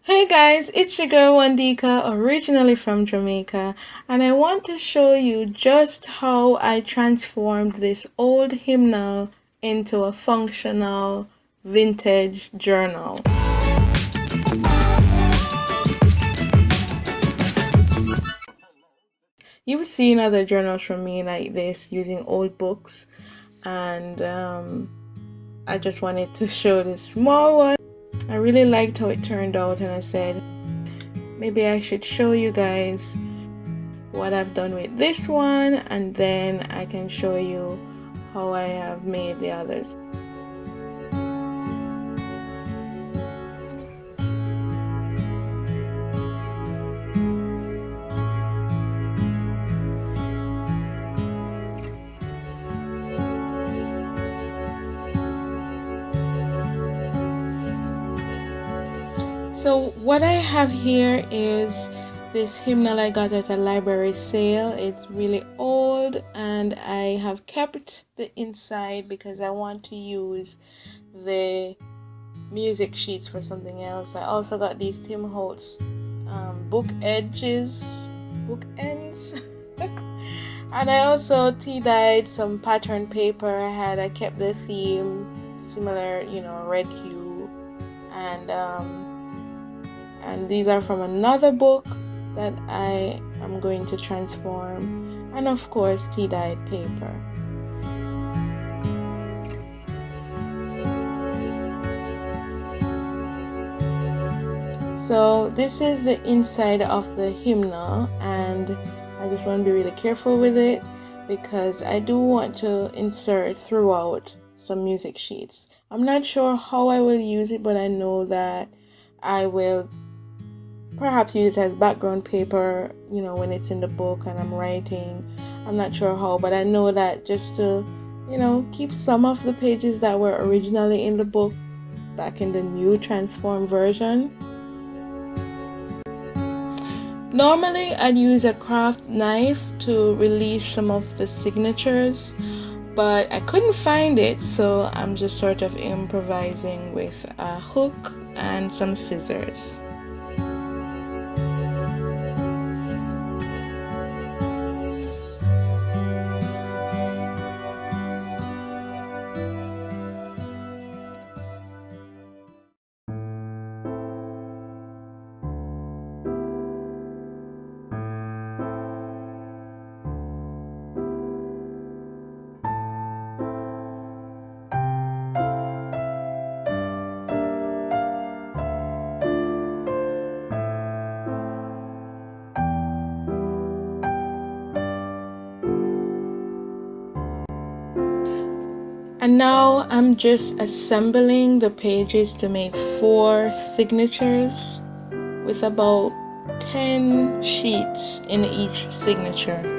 Hey guys, it's your girl Wandika, originally from Jamaica, and I want to show you just how I transformed this old hymnal into a functional vintage journal. You've seen other journals from me like this using old books, and I just wanted to show this small one. I really liked how it turned out, and I said maybe I should show you guys what I've done with this one, and then I can show you how I have made the others. So what I have here is this hymnal I got at a library sale. It's really old and I have kept the inside because I want to use the music sheets for something else. I also got these Tim Holtz book ends. And I also tea-dyed some pattern paper I kept the theme similar, red hue, and these are from another book that I am going to transform, and of course tea-dyed paper. So this is the inside of the hymnal, and I just want to be really careful with it because I do want to insert throughout some music sheets. I'm not sure how I will use it, but I know that I will perhaps use it as background paper, when it's in the book and I'm writing. I'm not sure how, but I know that just to, keep some of the pages that were originally in the book back in the new transformed version. Normally, I'd use a craft knife to release some of the signatures, but I couldn't find it, so I'm just sort of improvising with a hook and some scissors. And now I'm just assembling the pages to make 4 signatures with about 10 sheets in each signature.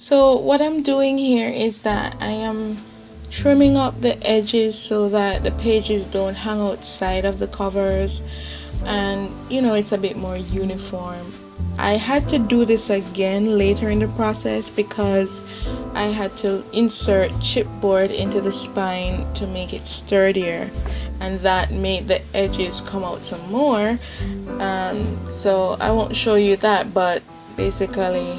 So what I'm doing here is that I am trimming up the edges so that the pages don't hang outside of the covers, and it's a bit more uniform. I had to do this again later in the process because I had to insert chipboard into the spine to make it sturdier, and that made the edges come out some more. So I won't show you that, but basically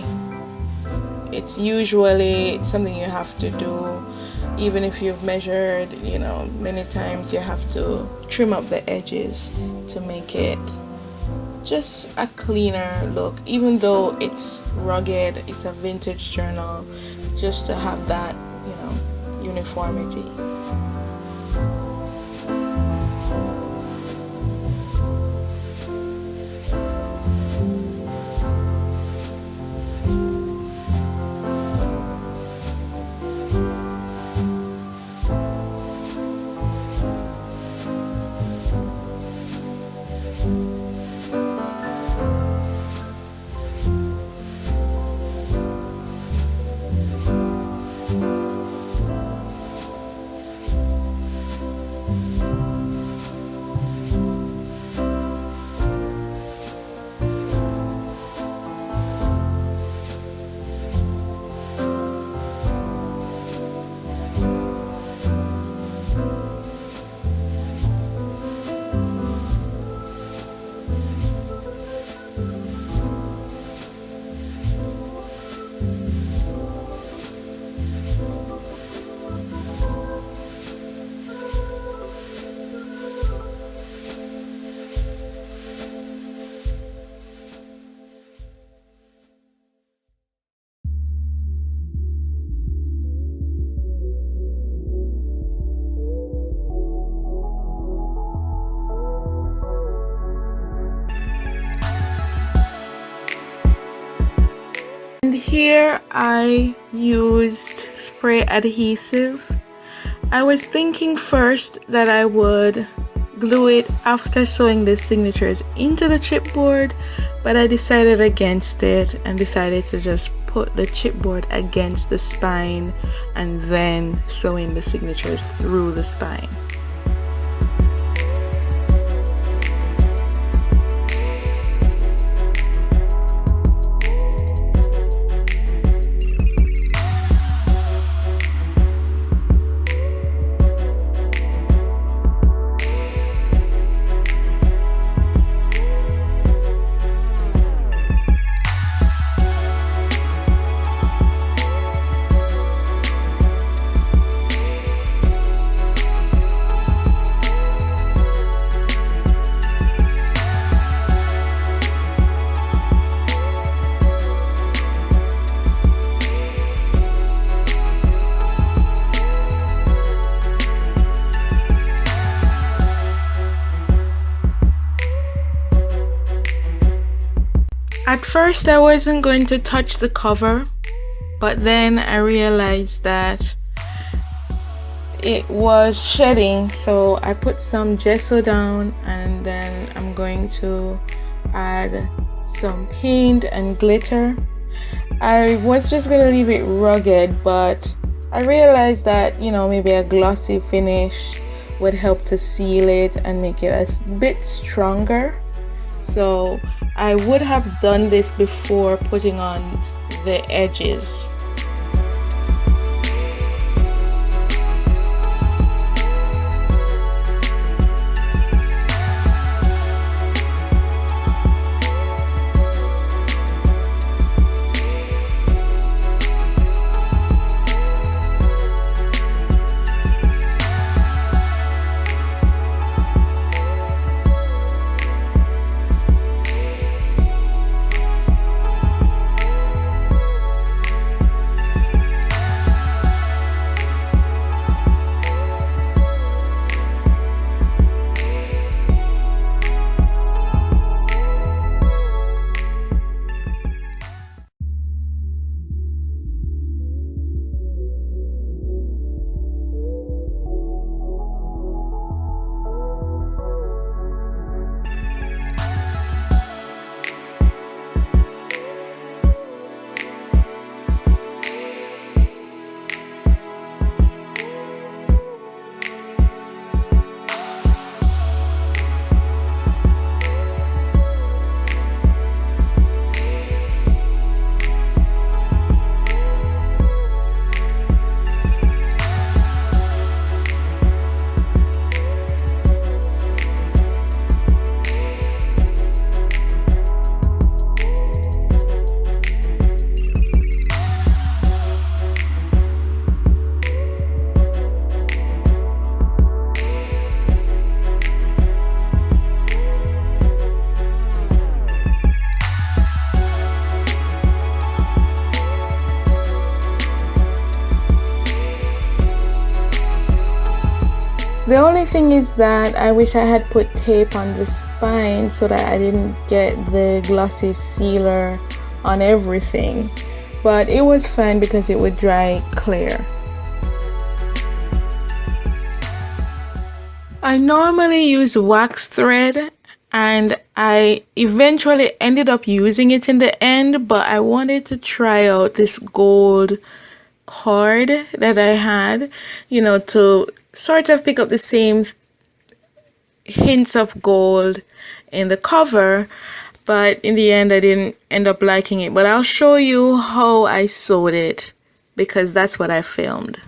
it's usually something you have to do. Even if you've measured, many times, you have to trim up the edges to make it just a cleaner look. Even though it's rugged, it's a vintage journal, just to have that, uniformity. And here I used spray adhesive. I was thinking first that I would glue it after sewing the signatures into the chipboard, but I decided against it and decided to just put the chipboard against the spine and then sew in the signatures through the spine. At first I wasn't going to touch the cover, but then I realized that it was shedding, so I put some gesso down, and then I'm going to add some paint and glitter. I was just going to leave it rugged, but I realized that, maybe a glossy finish would help to seal it and make it a bit stronger. So I would have done this before putting on the edges. The only thing is that I wish I had put tape on the spine so that I didn't get the glossy sealer on everything. But it was fine because it would dry clear. I normally use wax thread, and I eventually ended up using it in the end, but I wanted to try out this gold cord that I had, to sort of pick up the same hints of gold in the cover, but in the end I didn't end up liking it. But I'll show you how I sewed it because that's what I filmed.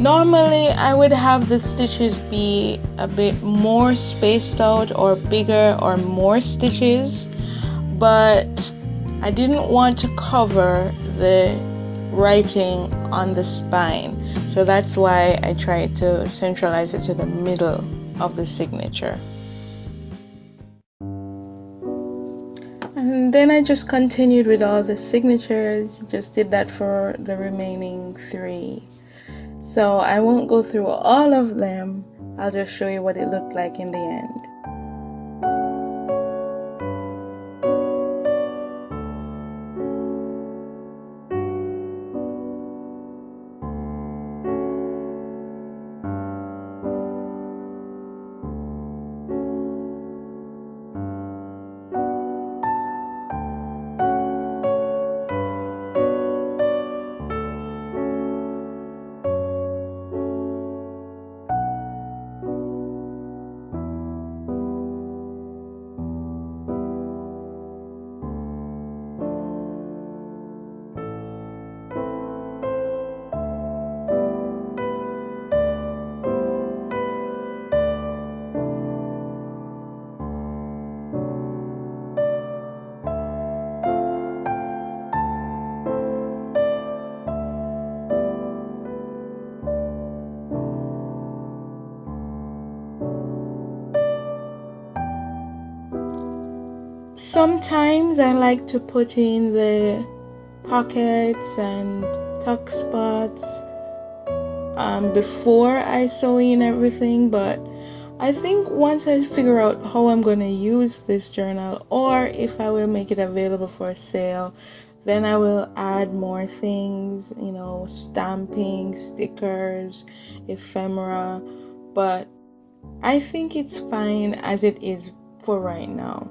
Normally, I would have the stitches be a bit more spaced out or bigger or more stitches, but I didn't want to cover the writing on the spine. So that's why I tried to centralize it to the middle of the signature. And then I just continued with all the signatures, just did that for the remaining 3. So I won't go through all of them, I'll just show you what it looked like in the end. Sometimes I like to put in the pockets and tuck spots before I sew in everything, but I think once I figure out how I'm going to use this journal, or if I will make it available for sale, then I will add more things, stamping, stickers, ephemera. But I think it's fine as it is for right now.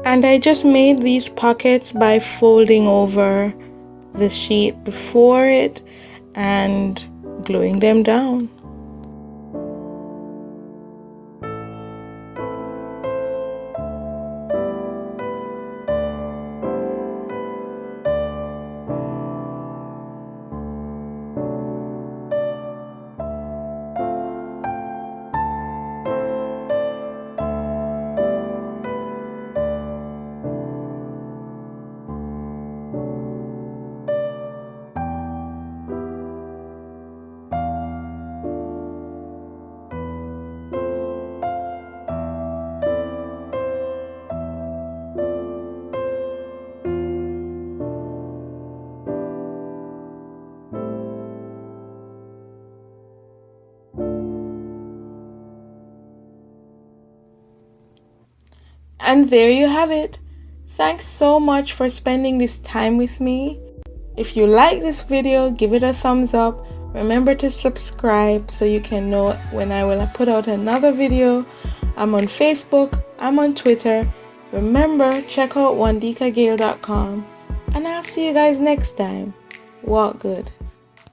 And I just made these pockets by folding over the sheet before it and gluing them down. And there you have it. Thanks so much for spending this time with me. If you like this video, give it a thumbs up. Remember to subscribe so you can know when I will put out another video. I'm on Facebook, I'm on Twitter. Remember, check out wandikagale.com. And I'll see you guys next time. Walk good.